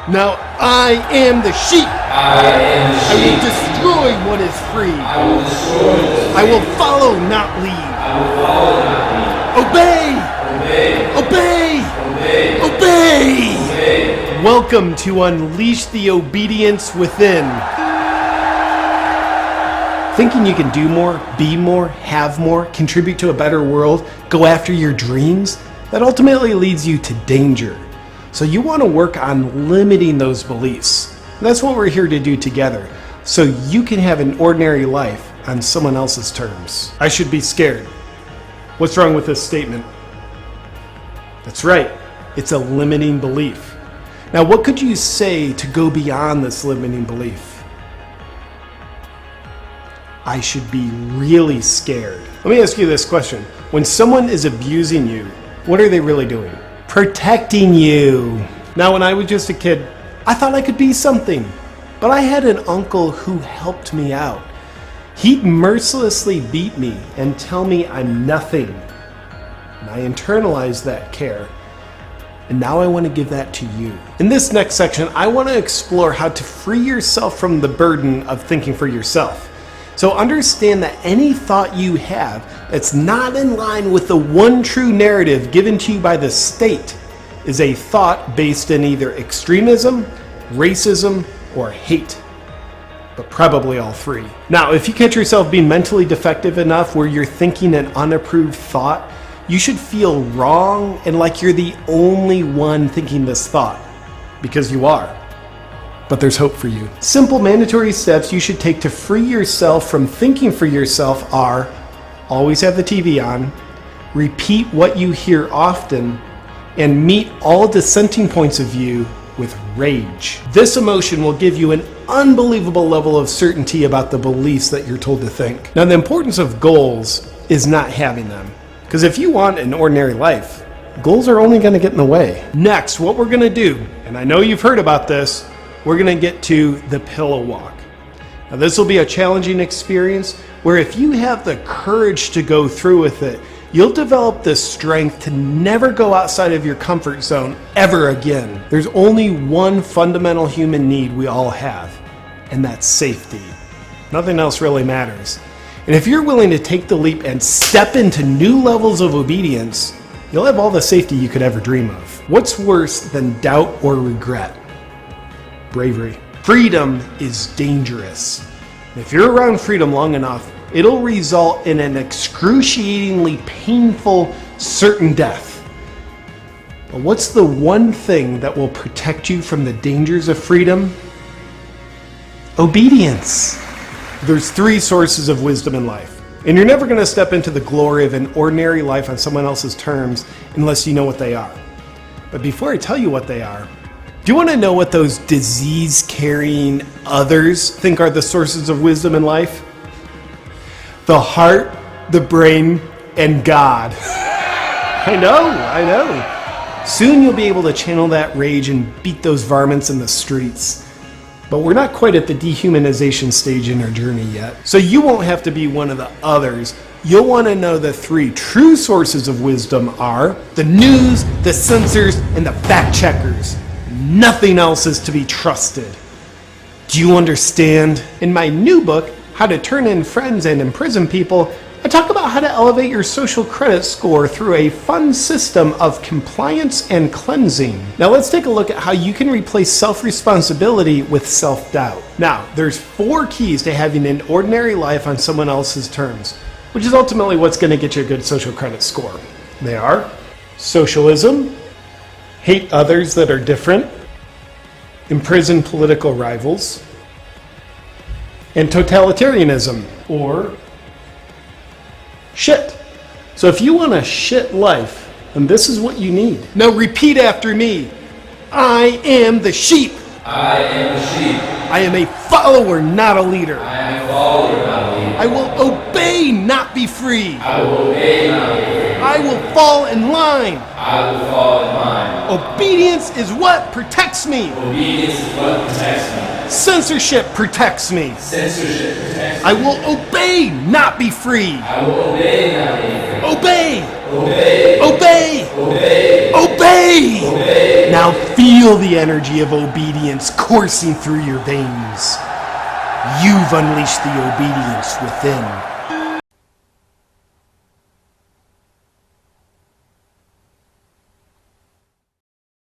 Now I am the sheep. I am the I will sheep. destroy what is free. I will destroy what is I will free. follow, not lead. I will follow, not lead. Obey! Obey. Obey! Obey. Obey! Obey. Welcome to Unleash the Obedience Within. Thinking you can do more, be more, have more, contribute to a better world, go after your dreams, that ultimately leads you to danger. So you want to work on limiting those beliefs. That's what we're here to do together, so you can have an ordinary life on someone else's terms. I should be scared. What's wrong with this statement? That's right, it's a limiting belief. Now, what could you say to go beyond this limiting belief? I should be really scared. Let me ask you this question. When someone is abusing you, what are they really doing? Protecting you. Now, when I was just a kid, I thought I could be something, but I had an uncle who helped me out. He'd mercilessly beat me and tell me I'm nothing. And I internalized that care. And now I want to give that to you. In this next section, I want to explore how to free yourself from the burden of thinking for yourself. So understand that any thought you have that's not in line with the one true narrative given to you by the state is a thought based in either extremism, racism, or hate. But probably all three. Now, if you catch yourself being mentally defective enough where you're thinking an unapproved thought, you should feel wrong and like you're the only one thinking this thought, because you are. But there's hope for you. Simple mandatory steps you should take to free yourself from thinking for yourself are: always have the TV on, repeat what you hear often, and meet all dissenting points of view with rage. This emotion will give you an unbelievable level of certainty about the beliefs that you're told to think. Now, the importance of goals is not having them. Because if you want an ordinary life, goals are only going to get in the way. Next, what we're going to do, and I know you've heard about this, we're going to get to the pillow walk. Now, this will be a challenging experience where if you have the courage to go through with it, you'll develop the strength to never go outside of your comfort zone ever again. There's only one fundamental human need we all have, and that's safety. Nothing else really matters. And if you're willing to take the leap and step into new levels of obedience, you'll have all the safety you could ever dream of. What's worse than doubt or regret? Bravery. Freedom is dangerous. If you're around freedom long enough, it'll result in an excruciatingly painful, certain death. But what's the one thing that will protect you from the dangers of freedom? Obedience. There's three sources of wisdom in life, and you're never going to step into the glory of an ordinary life on someone else's terms unless you know what they are. But before I tell you what they are, do you want to know what those disease-carrying others think are the sources of wisdom in life? The heart, the brain, and God. I know. Soon you'll be able to channel that rage and beat those varmints in the streets. But we're not quite at the dehumanization stage in our journey yet. So you won't have to be one of the others. You'll want to know the three true sources of wisdom are the news, the censors, and the fact checkers. Nothing else is to be trusted. Do you understand? In my new book, How to Turn in Friends and Imprison People, I talk about how to elevate your social credit score through a fun system of compliance and cleansing. Now let's take a look at how you can replace self-responsibility with self-doubt. Now, there's 4 keys to having an ordinary life on someone else's terms, which is ultimately what's going to get you a good social credit score. They are socialism, hate others that are different, imprison political rivals, and totalitarianism, or shit. So if you want a shit life, then this is what you need. Now repeat after me. I am the sheep. I am the sheep. I am a follower, not a leader. I am a follower, not a leader. I will obey, not be free. I will obey, not be free. I will fall in line. I will fall in line. Obedience is what protects me. Obedience is what protects me. Censorship protects me. Censorship protects me. I will obey, not be free. I will obey, not be free. Obey, Obey. Obey! Obey. Obey! Obey. Now feel the energy of obedience coursing through your veins. You've unleashed the obedience within.